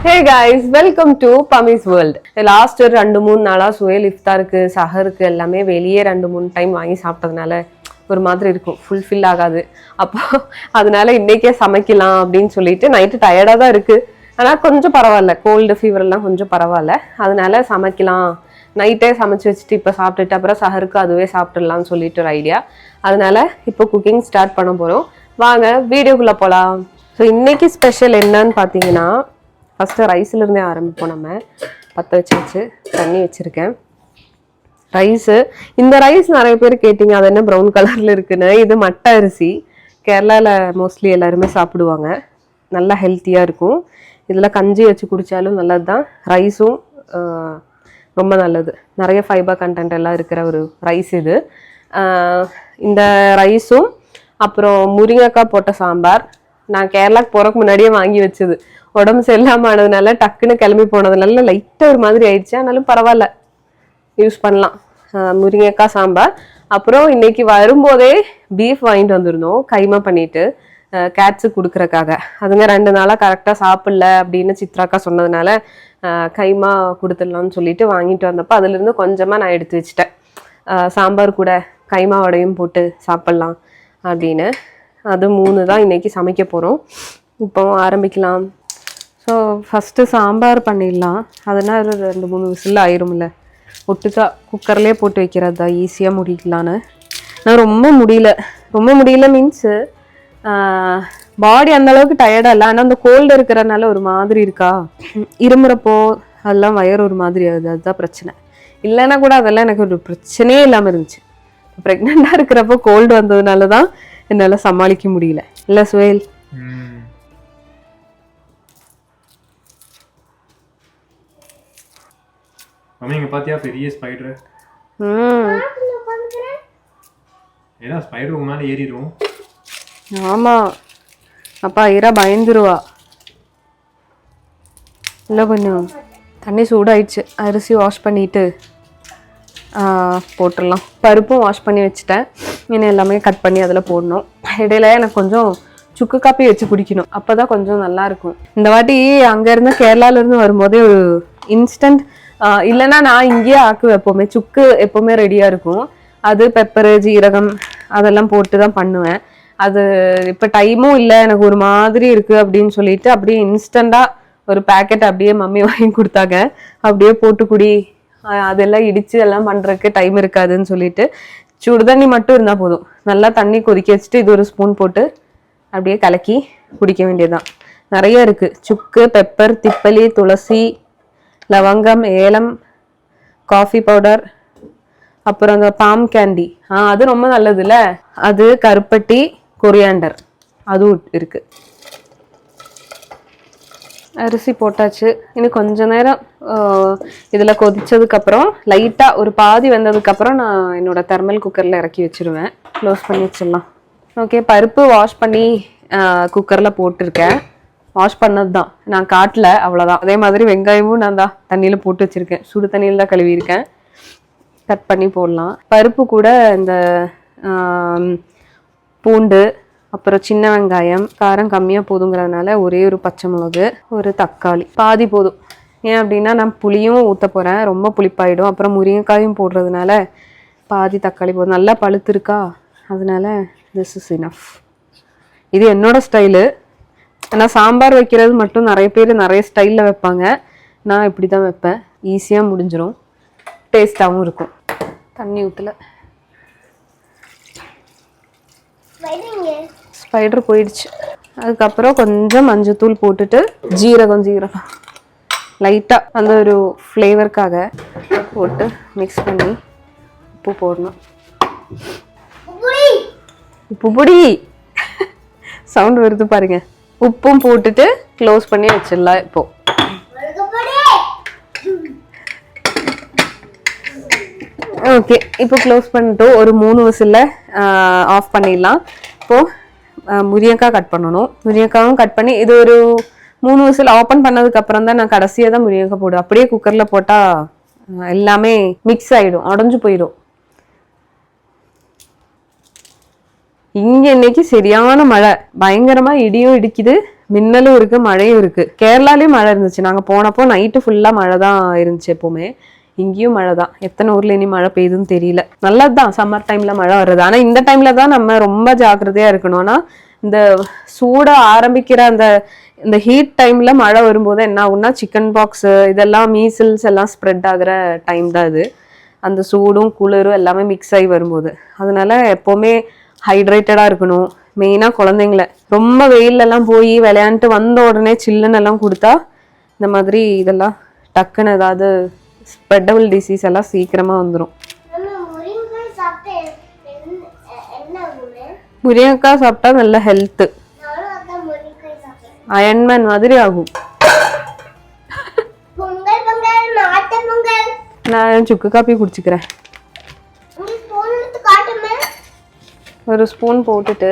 Hey guys, welcome to Pummy's World. Last ஒரு 2-3 நாளா சுயல் இஃப்தாருக்கு சஹருக்கு எல்லாமே வெளியே 2-3 டைம் வாங்கி சாப்பிட்டதுனால ஒரு மாதிரி இருக்கும், ஃபுல்ஃபில் ஆகாது. அப்போ அதனால இன்னைக்கே சமைக்கலாம் அப்படின்னு சொல்லிட்டு நைட்டு டயர்டாக தான் இருக்கு, ஆனால் கொஞ்சம் பரவாயில்ல, கோல்டு ஃபீவர் எல்லாம் கொஞ்சம் பரவாயில்ல. அதனால சமைக்கலாம், நைட்டே சமைச்சு வச்சுட்டு இப்போ சாப்பிட்டுட்டு அப்புறம் சஹருக்கு அதுவே சாப்பிட்டுடலாம்னு சொல்லிட்டு ஒரு ஐடியா. அதனால இப்போ குக்கிங் ஸ்டார்ட் பண்ண போகிறோம். வாங்க வீடியோக்குள்ளே போகலாம். ஸோ இன்னைக்கு ஸ்பெஷல் என்னன்னு பார்த்தீங்கன்னா, ஃபஸ்ட்டு ரைஸ்லேருந்தே ஆரம்பிப்போம். நம்ம பற்ற வச்சு தண்ணி வச்சுருக்கேன். ரைஸு, இந்த ரைஸ் நிறைய பேர் கேட்டிங்க அது என்ன ப்ரௌன் கலரில் இருக்குன்னு. இது மட்டை அரிசி, கேரளாவில் மோஸ்ட்லி எல்லாருமே சாப்பிடுவாங்க, நல்லா ஹெல்த்தியாக இருக்கும். இதில் கஞ்சி வச்சு குடித்தாலும் நல்லது தான், ரைஸும் ரொம்ப நல்லது, நிறைய ஃபைபர் கண்டென்ட் எல்லாம் இருக்கிற ஒரு ரைஸ் இது. இந்த ரைஸும் அப்புறம் முருங்கைக்காய் போட்ட சாம்பார் நான் கேரளாக்கு போகிறதுக்கு முன்னாடியே வாங்கி வச்சது. உடம்பு சரியில்லாமல் ஆனதுனால டக்குன்னு கிளம்பி போனதுனால லைட்டாக ஒரு மாதிரி ஆயிடுச்சு, ஆனாலும் பரவாயில்ல, யூஸ் பண்ணலாம். முருங்கைக்காய் சாம்பார். அப்புறம் இன்னைக்கு வரும்போதே பீஃப் வாங்கிட்டு வந்திருந்தோம், கைமா பண்ணிட்டு கேட்ஸுக்கு கொடுக்குறக்காக. அதுங்க 2 நாளாக கரெக்டாக சாப்பிடல அப்படின்னு சித்ராக்கா சொன்னதுனால கைமா கொடுத்துடலாம்னு சொல்லிட்டு வாங்கிட்டு வந்தப்போ அதுலேருந்து கொஞ்சமாக நான் எடுத்து வச்சுட்டேன், சாம்பார் கூட கைமா வடையும் போட்டு சாப்பிட்லாம் அப்படின்னு. அது 3 தான் இன்றைக்கி சமைக்க போகிறோம். இப்போ ஆரம்பிக்கலாம். ஸோ ஃபஸ்ட்டு சாம்பார் பண்ணிடலாம். அதனால் 2-3 விசில் ஆயிரும்ல, ஒட்டுக்கா குக்கர்லேயே போட்டு வைக்கிறது தான், ஈஸியாக முடிக்கலான்னு. நான் ரொம்ப முடியல மீன்ஸு பாடி அந்தளவுக்கு டயர்டாக இல்லை, ஆனால் அந்த கோல்டு இருக்கிறனால ஒரு மாதிரி இருக்கா, இருமுறப்போ அதெல்லாம் வயர் ஒரு மாதிரி ஆகுது, அதுதான் பிரச்சனை. இல்லைன்னா கூட அதெல்லாம் எனக்கு ஒரு பிரச்சனையே இல்லாமல் இருந்துச்சு. ப்ரெக்னெண்ட்டாக இருக்கிறப்போ கோல்டு வந்ததுனால தான் என்னால் சமாளிக்க முடியல. இல்லை சுயல்? அம்மா பாத்தியா பெரிய ஸ்பைடர்? ஏன்னா ஸ்பைடர் உங்க மேல ஏறிடும். ஆமா, அப்பா ஐரா பயந்துருவா. இல்லை கொஞ்சம் தண்ணி சூடாயிடுச்சு, அரிசி வாஷ் பண்ணிட்டு போட்டுடலாம். பருப்பும் வாஷ் பண்ணி வச்சுட்டேன், இன்னும் எல்லாமே கட் பண்ணி அதில் போடணும். இடையில எனக்கு கொஞ்சம் சுக்கு காப்பி வச்சு குடிக்கணும், அப்போ தான் கொஞ்சம் நல்லாயிருக்கும். இந்த வாட்டி அங்கேருந்து கேரளாவிலேருந்து வரும்போதே ஒரு இன்ஸ்டன்ட், இல்லைன்னா நான் இங்கேயே ஆக்கு எப்போவுமே சுக்கு எப்போவுமே ரெடியாக இருக்கும். அது பெப்பரு ஜீரகம் அதெல்லாம் போட்டு தான் பண்ணுவேன். அது இப்போ டைமும் இல்லை, எனக்கு ஒரு மாதிரி இருக்குது அப்படின்னு சொல்லிட்டு அப்படியே இன்ஸ்டண்ட்டாக ஒரு பேக்கெட் அப்படியே மம்மி வாங்கி கொடுத்தாங்க. அப்படியே போட்டு குடி, அதெல்லாம் இடித்து எல்லாம் பண்ணுறதுக்கு டைம் இருக்காதுன்னு சொல்லிட்டு சுடு தண்ணி மட்டும் இருந்தால் போதும். நல்லா தண்ணி கொதிக்க வச்சுட்டு இது ஒரு ஸ்பூன் போட்டு அப்படியே கலக்கி குடிக்க வேண்டியதுதான். நிறைய இருக்குது, சுக்கு, பெப்பர், திப்பலி, துளசி, லவங்கம், ஏலம், காஃபி பவுடர், அப்புறம் அந்த பாம் கேண்டி, அது ரொம்ப நல்லது இல்லை, அது கருப்பட்டி, கொரியாண்டர் அதுவும் இருக்குது. அரிசி போட்டாச்சு. இன்னும் கொஞ்ச நேரம் இதில் கொதிச்சதுக்கப்புறம் லைட்டாக ஒரு பாதி வந்ததுக்கப்புறம் நான் என்னோட தெர்மல் குக்கரில் இறக்கி வச்சுருவேன், க்ளோஸ் பண்ணி வச்சிடலாம். ஓகே, பருப்பு வாஷ் பண்ணி குக்கரில் போட்டிருக்கேன். வாஷ் பண்ணது தான், நான் காட்டல, அவ்வளோதான். அதே மாதிரி வெங்காயமும் நான் தான் தண்ணியில் போட்டு வச்சுருக்கேன், சுடு தண்ணியில் தான் கழுவியிருக்கேன். கட் பண்ணி போடலாம். பருப்பு கூட இந்த பூண்டு, அப்புறம் சின்ன வெங்காயம், காரம் கம்மியாக போதுங்கிறதுனால ஒரே ஒரு பச்சை மிளகு, ஒரு தக்காளி, பாதி போதும். ஏன் அப்படின்னா நான் புளியும் ஊற்ற போகிறேன், ரொம்ப புளிப்பாயிடும். அப்புறம் முருங்கைக்காயும் போடுறதுனால பாதி தக்காளி போதும். நல்லா பழுத்துருக்கா, அதனால திஸ் இஸ் இனஃப். இது என்னோட ஸ்டைலு. ஆனால் சாம்பார் வைக்கிறது மட்டும் நிறைய பேர் நிறைய ஸ்டைலில் வைப்பாங்க, நான் இப்படி தான் வைப்பேன், ஈஸியாக முடிஞ்சிடும், டேஸ்ட்டாகவும் இருக்கும். தண்ணி ஊற்றல, ஸ்பைடர் போயிடுச்சு. அதுக்கப்புறம் கொஞ்சம் மஞ்சத்தூள் போட்டுட்டு ஜீரகம் லைட்டாக அந்த ஒரு ஃப்ளேவருக்காக போட்டு மிக்ஸ் பண்ணி உப்பு போடணும். உப்பு பொடி சவுண்ட் வருது பாருங்க. உப்பும் போட்டுட்டு க்ளோஸ் பண்ணி வச்சிடலாம். இப்போ ஓகே, இப்போ க்ளோஸ் பண்ணிட்டு ஒரு 3 விசில்ல ஆஃப் பண்ணிடலாம். இப்போது முருங்கைக்காய் கட் பண்ணணும். முருங்கைக்காயும் கட் பண்ணி இது ஒரு 3 விசில் ஓப்பன் பண்ணதுக்கப்புறம் தான் நான் கடைசியாக தான் முருங்கைக்காய் போடுவேன். அப்படியே குக்கரில் போட்டால் எல்லாமே மிக்ஸ் ஆகிடும், உடஞ்சி போயிடும். இங்க இன்னைக்கு சரியான மழை, பயங்கரமா இடியும் இடிக்குது, மின்னலும் இருக்கு, மழையும் இருக்கு. கேரளாலயும் மழை இருந்துச்சு, நாங்க போனப்போ நைட்டு ஃபுல்லா மழை தான் இருந்துச்சு. எப்பவுமே இங்கேயும் மழை தான். எத்தனை ஊர்ல இனி மழை பெய்யுதுன்னு தெரியல. நல்லதுதான் சம்மர் டைம்ல மழை வர்றது. ஆனா இந்த டைம்ல தான் நம்ம ரொம்ப ஜாக்கிரதையா இருக்கணும்னா, இந்த சூட ஆரம்பிக்கிற இந்த ஹீட் டைம்ல மழை வரும்போது என்ன ஆகும்னா, சிக்கன் பாக்ஸ் இதெல்லாம் மீசில்ஸ் எல்லாம் ஸ்ப்ரெட் ஆகுற டைம் தான் இது. அந்த சூடும் குளிரும் எல்லாமே மிக்ஸ் ஆகி வரும்போது, அதனால எப்பவுமே ஹைட்ரேட்டடா இருக்கணும். மெயினா குழந்தைங்கள ரொம்ப வெயிலெல்லாம் போய் விளையாண்டுட்டு வந்த உடனே சில்லுன்னு எல்லாம் கொடுத்தா இந்த மாதிரி இதெல்லாம் டக்குன்னு ஏதாவது ஸ்ப்ரெட்டபிள் டிசீஸ் எல்லாம் சீக்கிரமா வந்துடும். முருங்கைக்காய் சாப்பிட்டா நல்ல ஹெல்த், அயன்மேன் மாதிரி ஆகும். நான் சுக்கு காப்பி குடிச்சுக்கிறேன். ஒரு ஸ்பூன் போட்டுட்டு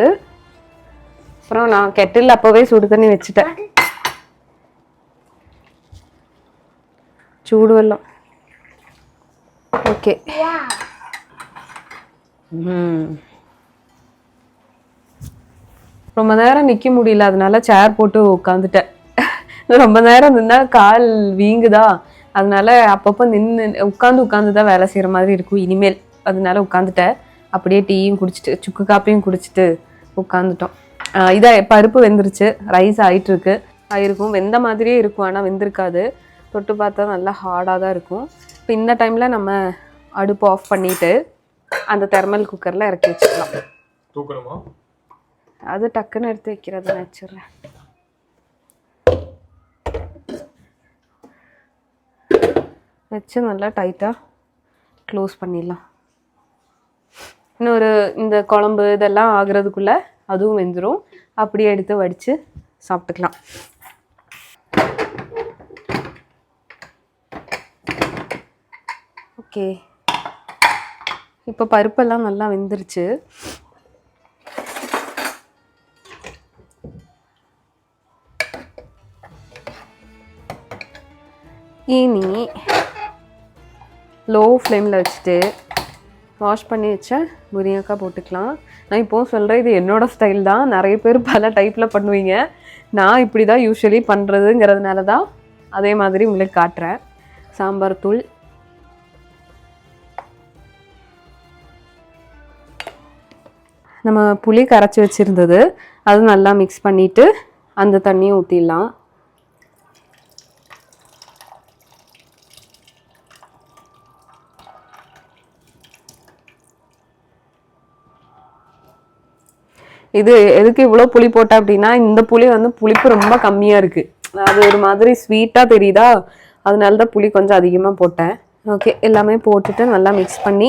அப்புறம் நான் கெட்டில் அப்பவே சுடு தண்ணி வச்சுட்டேன். சூடு வெல்லம். ஓகே. ரொம்ப நேரம் நிக்க முடியல, அதனால சேர் போட்டு உட்காந்துட்டேன். ரொம்ப நேரம் நின்னா கால் வீங்குதா, அதனால அப்பப்போ நின்று உட்காந்துதான் வேலை செய்யற மாதிரி இருக்கும் இனிமேல். அதனால உட்காந்துட்டேன். அப்படியே டீயும் குடிச்சிட்டு சுக்கு காப்பியும் குடிச்சிட்டு உட்காந்துட்டோம். இதா பருப்பு வெந்துருச்சு, ரைஸ் ஆயிட்டு இருக்கு. ஆயிருக்கும், வெந்த மாதிரியே இருக்கும், ஆனால் வெந்திருக்காது. தொட்டு பார்த்தா நல்லா ஹார்டாக தான் இருக்கும். இப்போ இந்த டைம்ல நம்ம அடுப்பு ஆஃப் பண்ணிட்டு அந்த தெர்மல் குக்கர்ல இறக்கி வச்சுக்கலாம். தூக்கணுமா? அது டக்குன்னு எடுத்து வைக்கிறது வச்சிடுறேன். வச்சு நல்லா டைட்டாக க்ளோஸ் பண்ணிடலாம். இன்னொரு இந்த குழம்பு இதெல்லாம் ஆகுறதுக்குள்ள அதுவும் வெந்துடும். அப்படியே எடுத்து வடித்து சாப்பிட்டுக்கலாம். ஓகே, இப்போ பருப்பெல்லாம் நல்லா வெந்துருச்சு. இனி லோ ஃப்ளேமில் வச்சுட்டு வாஷ் பண்ணி வச்ச முருங்கைக்காய் போட்டுக்கலாம். நான் இப்போவும் சொல்கிறேன், இது என்னோடய ஸ்டைல் தான். நிறைய பேர் பல டைப்பில் பண்ணுவீங்க. நான் இப்படி தான் யூஸ்வலி பண்ணுறதுங்கிறதுனால தான் அதே மாதிரி உங்களுக்கு காட்டுறேன். சாம்பார் தூள், நம்ம புளி கரைச்சி வச்சுருந்தது அது நல்லா மிக்ஸ் பண்ணிவிட்டு அந்த தண்ணியை ஊற்றிடலாம். இது எதுக்கு இவ்வளோ புளி போட்டேன் அப்படின்னா, இந்த புளி புளிப்பு ரொம்ப கம்மியாக இருக்குது. அது ஒரு மாதிரி ஸ்வீட்டாக தெரியுதா, அதனால தான் புளி கொஞ்சம் அதிகமாக போட்டேன். ஓகே, எல்லாமே போட்டுட்டு நல்லா மிக்ஸ் பண்ணி,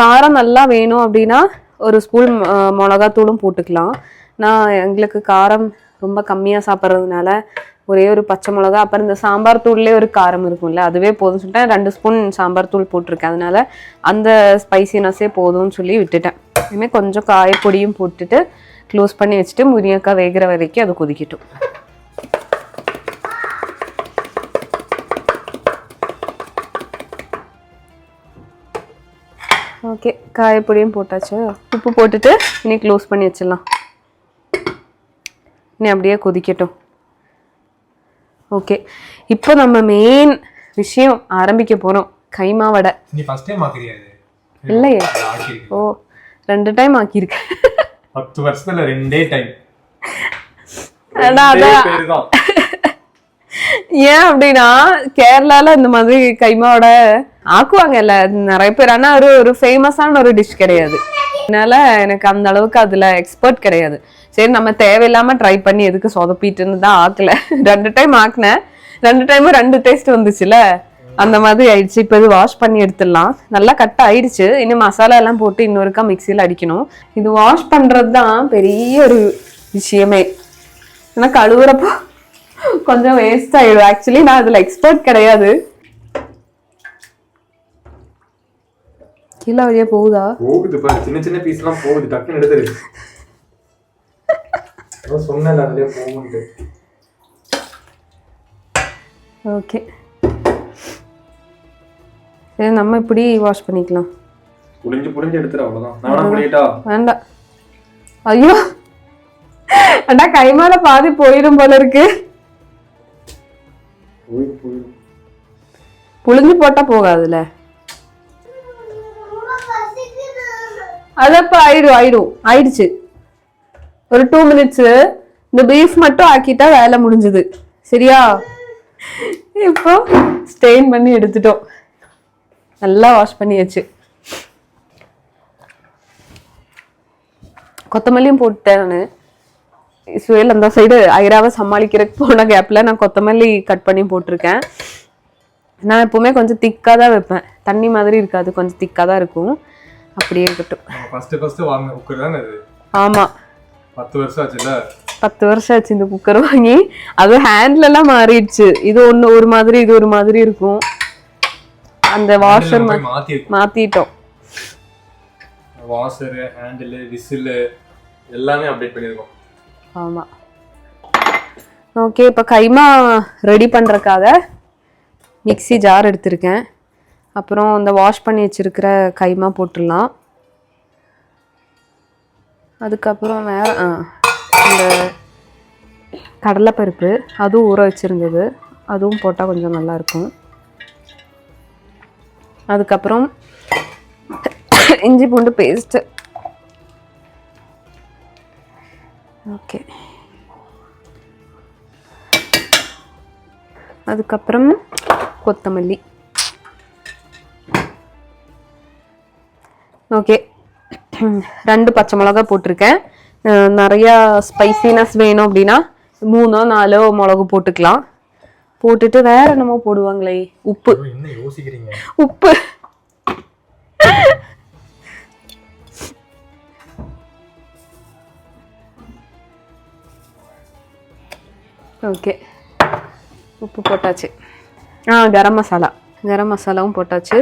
காரம் நல்லா வேணும் அப்படின்னா ஒரு ஸ்பூன் மிளகாத்தூளும் போட்டுக்கலாம். நான் எங்களுக்கு காரம் ரொம்ப கம்மியாக சாப்பிட்றதுனால ஒரே ஒரு பச்சை மிளகா, அப்புறம் இந்த சாம்பார் தூள்லேயே ஒரு காரம் இருக்கும்ல, அதுவே போதும்னு சொல்லிட்டேன். 2 ஸ்பூன் சாம்பார் தூள் போட்டிருக்கேன், அதனால அந்த ஸ்பைசினஸ்ஸே போதும்னு சொல்லி விட்டுட்டேன். இனிமேல் கொஞ்சம் காயப்பொடியும் போட்டுட்டு க்ளோஸ் பண்ணி வச்சுட்டு முருங்கைக்காய் வேகிற வரைக்கும் அது கொதிக்கட்டும். ஓகே, காயப்பொடியும் போட்டாச்சு. உப்பு போட்டுட்டு இனி க்ளோஸ் பண்ணி வச்சிடலாம். இனி அப்படியே கொதிக்கட்டும். ஓகே, இப்போ நம்ம மெயின் விஷயம் ஆரம்பிக்க போகிறோம். கைமா வடை. நீ ஃபர்ஸ்ட் டைம் ஆக்கிறியா? இல்லையே, ஓ 2 டைம் ஆக்கியிருக்கேன். 10 வருஷத்துல 2 டைம். ஏன் அப்படின்னா, கேரளால இந்த மாதிரி கைமாவோட ஆக்குவாங்கல்ல நிறைய பேர், ஆனா ஒரு ஃபேமஸான ஒரு டிஷ் கிடையாது. அதனால எனக்கு அந்த அளவுக்கு அதுல எக்ஸ்பர்ட் கிடையாது. சரி, நம்ம தேவையில்லாம ட்ரை பண்ணி எதுக்கு சொதப்பிட்டுன்னு தான் ஆக்கல. 2 டைம் ஆக்கினேன், 2 டைமும் 2 டேஸ்ட் வந்துச்சுல, அந்த மாதிரி ஆயிடுச்சு. இப்போ இது வாஷ் பண்ணி எடுத்துடலாம். நல்லா கட் ஆயிடுச்சு. இன்னும் மசாலா எல்லாம் போட்டு இன்னொருக்கா மிக்சியில் அடிக்கணும். இது வாஷ் பண்றது தான் பெரிய ஒரு விஷயமே. ஏன்னா கழுவுறப்போ கொஞ்சம் வேஸ்ட் ஆயிடும். ஆக்சுவலி நான் அதுல எக்ஸ்பர்ட் கிடையாது. கீழே வழியா போகுதா? போகுது பாரு, சின்ன சின்ன பீஸ்லாம் போகுது. டக்குன்னு எடுத்துரு. சொன்னல அதுலயே போகுது. ஓகே, சரி நம்ம இப்படி வாஷ் பண்ணிக்கலாம். புளிஞ்சு எடுத்துரு அவ்வளவுதான். நானா புளியட்டா? வேண்டாம். ஐயோ அண்ணா கைமால பாதி போயிடும் போல இருக்கு. புளிஞ்சு போட்டா போகாதுல்ல. அதப்ப ஆயிடுச்சு. ஒரு 2 minutes இந்த பீஃப் மட்டும் ஆக்கிட்டா வேலை முடிஞ்சது. சரியா? இப்போ ஸ்டெயின் பண்ணி எடுத்துட்டோம். நல்லா வாஷ் பண்ணியாச்சு. கொத்தமல்லியும் போட்டேன் நான். சுயல் அந்த சைடு ஐராவை சமாளிக்கிறதுக்கு போன கேப்ல நான் கொத்தமல்லி கட் பண்ணி போட்டிருக்கேன். நான் எப்பவுமே கொஞ்சம் திக்கா தான் வைப்பேன். தண்ணி மாதிரி இருக்காது, கொஞ்சம் திக்கா தான் இருக்கும். அப்படியே இருக்கட்டும். ஃபர்ஸ்ட் வாங்க குக்கர் தானே இது? ஆமா. 10 வருஷம் ஆச்சுல? 10 வருஷம் ஆச்சு இந்த குக்கர் வாங்கி. அது ஹேண்ட்ல எல்லாம் மாறிடுச்சு. இது ஒண்ணு ஒரு மாதிரி, இது ஒரு மாதிரி இருக்கும். அந்த வாஷர் மாத்திட்டோம். வாஷர், ஹேண்டில், விசில் எல்லாமே அப்டேட் பண்ணிருக்கோம். ஆமா. ஓகே, இப்ப கைமா ரெடி பண்றதுக்காக மிக்ஸி ஜார் எடுத்திருக்கேன். அப்புறம் இந்த வாஷ் பண்ணி வச்சிருக்கிற கைமா போட்டுடலாம். அதுக்கப்புறம் வேற இந்த கடலைப்பருப்பு அதுவும் ஊற வச்சிருந்தது, அதுவும் போட்டால் கொஞ்சம் நல்லா இருக்கும். அதுக்கப்புறம் இஞ்சி பூண்டு பேஸ்ட். ஓகே, அதுக்கப்புறம் கொத்தமல்லி. ஓகே, 2 பச்சை மிளகா போட்டிருக்கேன். நிறையா ஸ்பைசினஸ் வேணும் அப்படின்னா 3 4 மிளகு போட்டுக்கலாம். போட்டுட்டு வேற என்னமோ போடுவாங்களே, உப்பு. என்ன யோசிக்கிறீங்க? உப்பு. ஓகே, உப்பு போட்டாச்சு. கரம் மசாலாவும் போட்டாச்சு.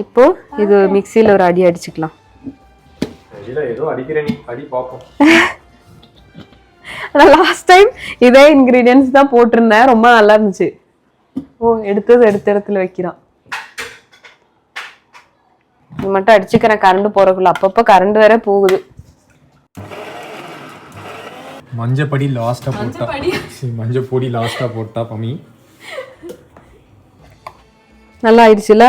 இப்போ இது மிக்ஸியில் ஒரு அடி அடிச்சுக்கலாம். ஏதோ அடிக்கிற நீ அடி பாப்போம். லாஸ்ட் டைம் இதே இன்கிரீடியன்ஸ் தான் போட்டிருந்தேன், ரொம்ப நல்லா இருந்துச்சு. எடுத்த இடத்துல வைக்கிறான். இது மட்டும் அடிச்சுக்கிறேன் கரண்ட் போறக்குள்ள. அப்பப்போ கரண்ட் வேற போகுது. மஞ்சப்பொடி லாஸ்டா போட்டா பமி நல்லா ஆயிடுச்சுல.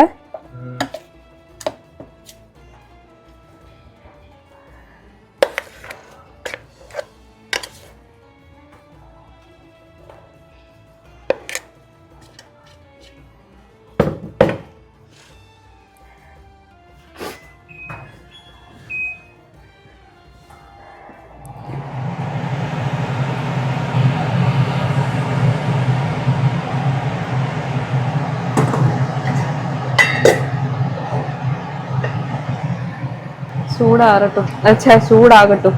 சூடாகட்டும்.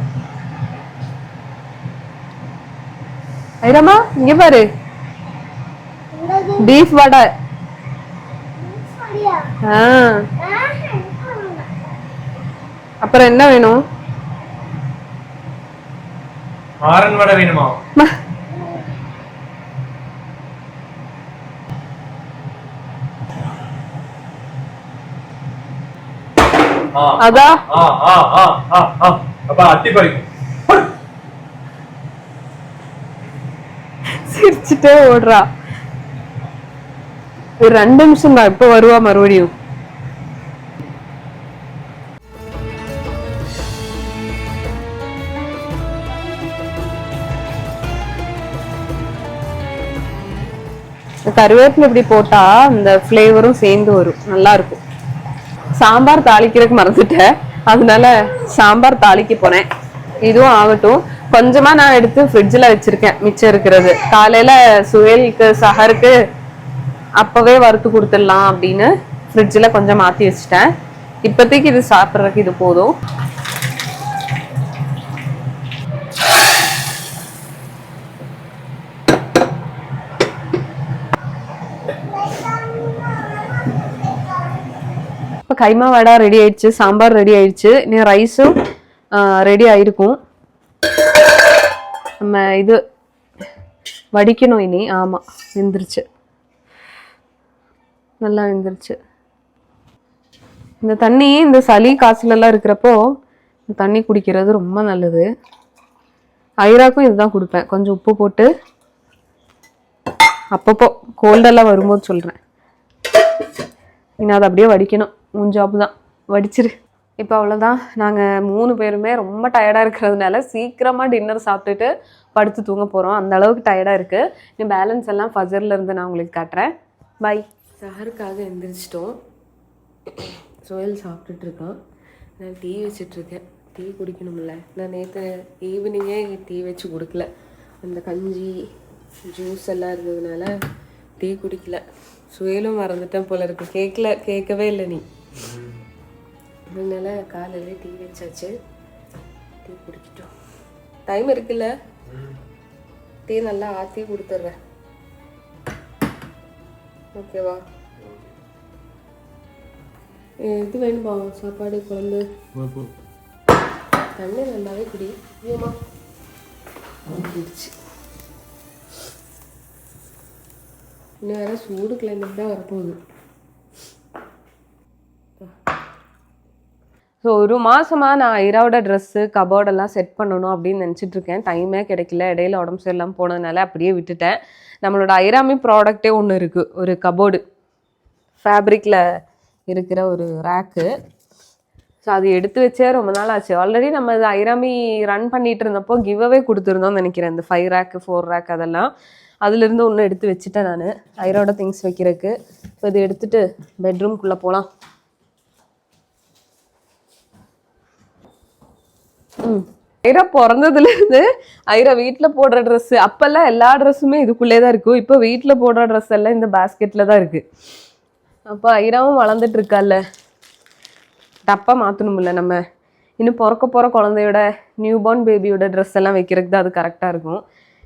ஐரமா இங்க பாரு, பீஃப் வடை. அப்புறம் என்ன வேணும்? ஆரன் வடை வேணுமா? அதான் அத்தி பறிக்கும். சிரிச்சுட்டே ஓடுறா. ஒரு 2 நிமிஷம் தான், இப்ப வருவா மறுபடியும். கருவேப்பிலை இப்படி போட்டா இந்த ஃப்ளேவரும் சேர்ந்து வரும், நல்லா இருக்கும். சாம்பார் தாளிக்கிறதுக்கு மறந்துட்டேன், அதனால சாம்பார் தாளிக்க போனேன். இதுவும் ஆகட்டும். கொஞ்சமா நான் எடுத்து ஃப்ரிட்ஜில் வச்சிருக்கேன், மிச்சம் இருக்கிறது. காலையில சுயலுக்கு சஹருக்கு அப்பவே வறுத்து கொடுத்துடலாம் அப்படின்னு ஃப்ரிட்ஜில் கொஞ்சம் மாற்றி வச்சுட்டேன். இப்போதைக்கு இது சாப்பிட்றதுக்கு இது போதும். இப்போ கைமா வடை ரெடி ஆயிடுச்சு, சாம்பார் ரெடி ஆயிடுச்சு. இன்னும் ரைஸும் ரெடி ஆயிருக்கும். நம்ம இது வடிக்கணும் இனி. ஆமாம், வெந்துருச்சு, நல்லா வெந்துருச்சு. இந்த தண்ணி இந்த சளி காய்ச்சலெல்லாம் இருக்கிறப்போ இந்த தண்ணி குடிக்கிறது ரொம்ப நல்லது. ஐராக்கும் இதுதான் கொடுப்பேன், கொஞ்சம் உப்பு போட்டு. அப்பப்போ கோல்டெல்லாம் வரும்போது சொல்கிறேன். இன்னும் அதை அப்படியே வடிக்கணும், மூஞ்சாப்பு தான், வடிச்சிரு. இப்போ அவ்வளோதான். நாங்கள் 3 பேருமே ரொம்ப டயர்டாக இருக்கிறதுனால சீக்கிரமாக டின்னர் சாப்பிட்டுட்டு படுத்து தூங்க போகிறோம். அந்த அளவுக்கு டயர்டாக இருக்குது. இன்னும் பேலன்ஸ் எல்லாம் ஃபஜர்ல இருந்து நான் உங்களுக்கு காட்டுறேன். பை. சஹருக்காக எந்திரிச்சிட்டோம். சோயல் சாப்பிட்டுட்ருக்கான். நான் டீ வச்சிட்ருக்கேன். டீ குடிக்கணும்ல. நான் நேற்று ஈவினிங்கே டீ வச்சு கொடுக்கல. அந்த கஞ்சி ஜூஸ் எல்லாம் இருந்ததுனால டீ குடிக்கல. சுயலும் மறந்துட்டேன் போல இருக்கு. கேட்கவே இல்லை நீ. அதனால காலையிலே டீ வச்சாச்சு. டீ குடிக்கிட்டோம். டைம் இருக்குல்ல, டீ நல்லா ஆற்றி கொடுத்துட்றேன். ஓகேவா? இது வேணுமா சாப்பாடு குழம்பு? தண்ணி நல்லாவே குடி. ஏமா குடிச்சு இன்னும் வேற சூடு கிளைமேட் தான் வரப்போகுது. ஸோ ஒரு மாதமாக நான் ஐராவோட ட்ரெஸ்ஸு கபோர்டெல்லாம் செட் பண்ணணும் அப்படின்னு நினச்சிட்ருக்கேன். டைமே கிடைக்கல. இடையில உடம்பு சரியில்லாமல் போனதுனால அப்படியே விட்டுட்டேன். நம்மளோட ஐராமி ப்ராடக்டே ஒன்று இருக்குது, ஒரு கபோர்டு, ஃபேப்ரிக்கில் இருக்கிற ஒரு ரேக்கு. ஸோ அது எடுத்து வச்சே ரொம்ப நாள் ஆச்சு. ஆல்ரெடி நம்ம இது ஐராமி ரன் பண்ணிகிட்டு இருந்தப்போ கிவ்அவே கொடுத்துருந்தோம்னு நினைக்கிறேன். இந்த 5 ரேக்கு 4 ரேக் அதெல்லாம் அதுலேருந்து ஒன்று எடுத்து வச்சுட்டேன் நான் ஐராவோட திங்ஸ் வைக்கிறதுக்கு. இப்போ இது எடுத்துகிட்டு பெட்ரூம்குள்ளே போகலாம். ஐரா பிறந்ததுலேருந்து ஐரா வீட்டில் போடுற ட்ரெஸ்ஸு, அப்போல்லாம் எல்லா ட்ரெஸ்ஸுமே இதுக்குள்ளே தான் இருக்கும். இப்போ வீட்டில் போடுற ட்ரெஸ் எல்லாம் இந்த பேஸ்கெட்டில் தான் இருக்குது. அப்போ ஐராவும் வளர்ந்துட்டு இருக்கால, டப்பா மாற்றணும்ல நம்ம. இன்னும் பிறக்க போகிற குழந்தையோட நியூபார்ன் பேபியோட ட்ரெஸ் எல்லாம் வைக்கிறதுக்கு தான் அது கரெக்டாக இருக்கும்.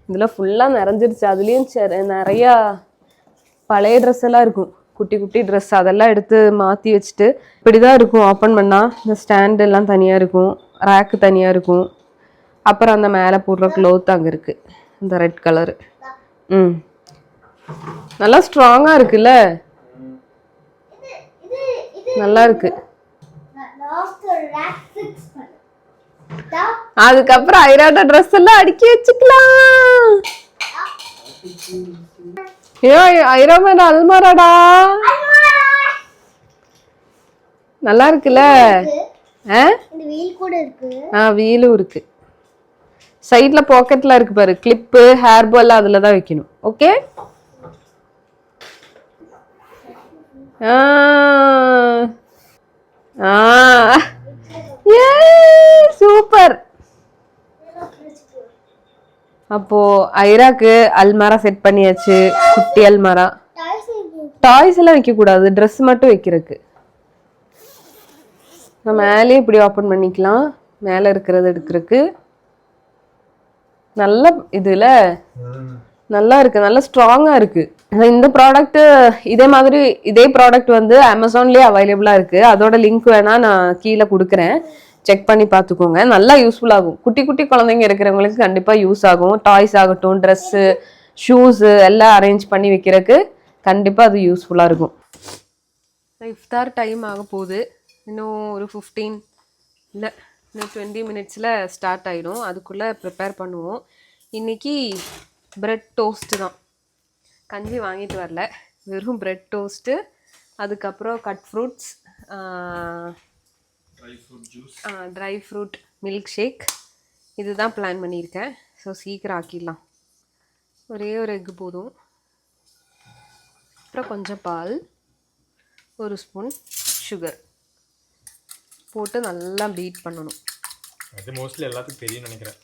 இதில் ஃபுல்லாக நிறைஞ்சிருச்சு. அதுலேயும் நிறையா பழைய ட்ரெஸ் எல்லாம் இருக்கும், குட்டி குட்டி ட்ரெஸ். அதெல்லாம் எடுத்து மாற்றி வச்சுட்டு இப்படி தான் இருக்கும். ஓப்பன் பண்ணால் இந்த ஸ்டாண்டு எல்லாம் தனியாக இருக்கும், ரேக்கு தனியாக இருக்கும். அப்புறம் அந்த மேலே போடுற க்ளோத் அங்கே இருக்குது, இந்த ரெட் கலரு. நல்லா ஸ்ட்ராங்காக இருக்குல்ல, நல்லா இருக்கு. அதுக்கப்புறம் ஐராட்ட ட்ரெஸ் எல்லாம் அடுக்கி வச்சுக்கலாம். ஐரா மேல அல்மாராடா, நல்லா இருக்குல்ல. வீலும் இருக்கு. சைட்ல பாக்கெட்ல இருக்கு பாரு, கிளிப்பு, ஹேர் போ எல்லாம் அதுல தான் வைக்கணும். Okay, super. அப்போ ஐராக்கு அல்மாரா செட் பண்ணியாச்சு, குட்டி அல்மாரா. டாய்ஸ் எல்லாம் வைக்க கூடாது, ட்ரெஸ் மட்டும் வைக்கிறதுக்கு. நம்ம மேலே இப்படி ஓப்பன் பண்ணிக்கலாம், மேலே இருக்கிறது எடுக்கிறதுக்கு. நல்ல இதுல நல்லா இருக்கு, நல்லா ஸ்ட்ராங்கா இருக்கு. இந்த ப்ராடக்ட் இதே ப்ராடக்ட் வந்து அமேசான்லயே அவைலபிளா இருக்கு. அதோட லிங்க் வேணா நான் கீழே கொடுக்குறேன், செக் பண்ணி பார்த்துக்கோங்க. நல்லா யூஸ்ஃபுல் ஆகும். குட்டி குட்டி குழந்தைங்க இருக்கிறவங்களுக்கு கண்டிப்பா யூஸ் ஆகும். டாய்ஸ் ஆகட்டும், ட்ரெஸ்ஸு, ஷூஸு எல்லாம் அரேஞ்ச் பண்ணி வைக்கிறதுக்கு கண்டிப்பா அது யூஸ்ஃபுல்லா இருக்கும். இஃப்தார் டைம் ஆக போகுது. இன்னும் ஒரு 15 இல்லை இன்னும் 20 மினிட்ஸில் ஸ்டார்ட் ஆகிடும். அதுக்குள்ளே ப்ரிப்பேர் பண்ணுவோம். இன்றைக்கி ப்ரெட் டோஸ்ட்டு தான். கஞ்சி வாங்கிட்டு வரல, வெறும் ப்ரெட் டோஸ்ட்டு, அதுக்கப்புறம் cut fruits, dry fruit milk shake, இதுதான் பிளான் பண்ணியிருக்கேன். ஸோ சீக்கிரம் ஆக்கிடலாம். ஒரே ஒரு எக்கு போதும். அப்புறம் கொஞ்சம் பால், ஒரு ஸ்பூன் சுகர் போட்டு நல்லா பீட் பண்ணணும். அது மோஸ்ட்லி எல்லாத்துக்கும் தெரியும் நினைக்கிறேன்.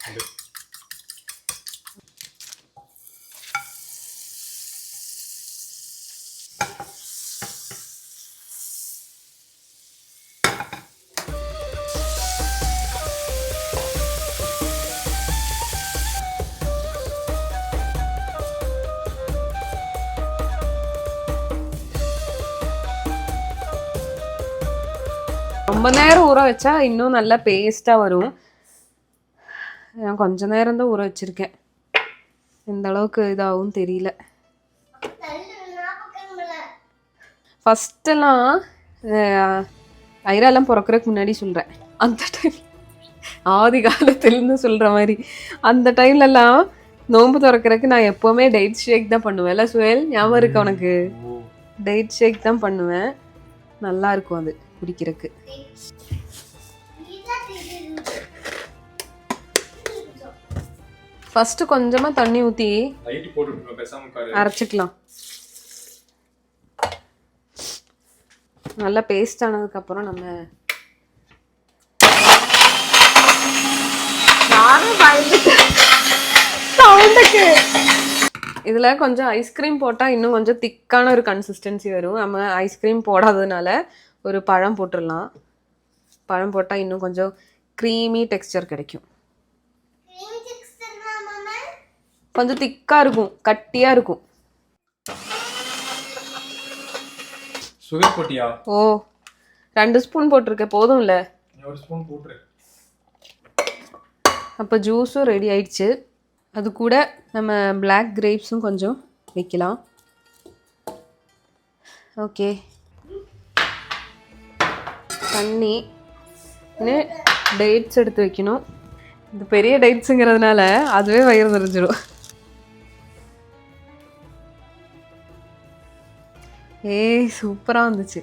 ரொம்ப நேரம் ஊற வச்சா இன்னும் நல்லா பேஸ்ட்டாக வரும். நான் கொஞ்ச நேரம் தான் ஊற வச்சுருக்கேன். எந்த அளவுக்கு இதாகவும் தெரியல. ஃபஸ்ட்டெல்லாம் ஐராலாம் பிறக்கிறதுக்கு முன்னாடி சொல்கிறேன். அந்த டைம் ஆதி காலத்துலேருந்து சொல்கிற மாதிரி அந்த டைம்லலாம் நோன்பு திறக்கிறதுக்கு நான் எப்போவுமே டேட் ஷேக் தான் பண்ணுவேன். இல்லை சுயல் ஞாபகம் இருக்கு உனக்கு? டேட் ஷேக் தான் பண்ணுவேன். நல்லா இருக்கும் அது குடிக்கிறதுக்கு. ஃபர்ஸ்ட் கொஞ்சமாக தண்ணி ஊற்றி அரைச்சிக்கலாம். நல்லா பேஸ்ட் ஆனதுக்கப்புறம் நம்ம இதில் கொஞ்சம் ஐஸ்கிரீம் போட்டால் இன்னும் கொஞ்சம் திக்கான ஒரு கன்சிஸ்டன்சி வரும். நம்ம ஐஸ்கிரீம் போடாததுனால ஒரு பழம் போட்டுடலாம். பழம் போட்டால் இன்னும் கொஞ்சம் க்ரீமி டெக்ஸ்சர் கிடைக்கும். கொஞ்சம் திக்காக இருக்கும், கட்டியாக இருக்கும். சுகர் போட்டியா? ஓ 2 ஸ்பூன் போட்டிருக்க, போதும் இல்லை? 1 ஸ்பூன் போட்டுரு. அப்போ ஜூஸும் ரெடி ஆயிடுச்சு. அது கூட நம்ம பிளாக் கிரேப்ஸும் கொஞ்சம் வைக்கலாம். ஓகே, தண்ணி டேட்ஸ் எடுத்து வைக்கணும். இந்த பெரிய டேட்ஸுங்கிறதுனால அதுவே வயிறு நிறைஞ்சிடும். சூப்பராக வந்துச்சு.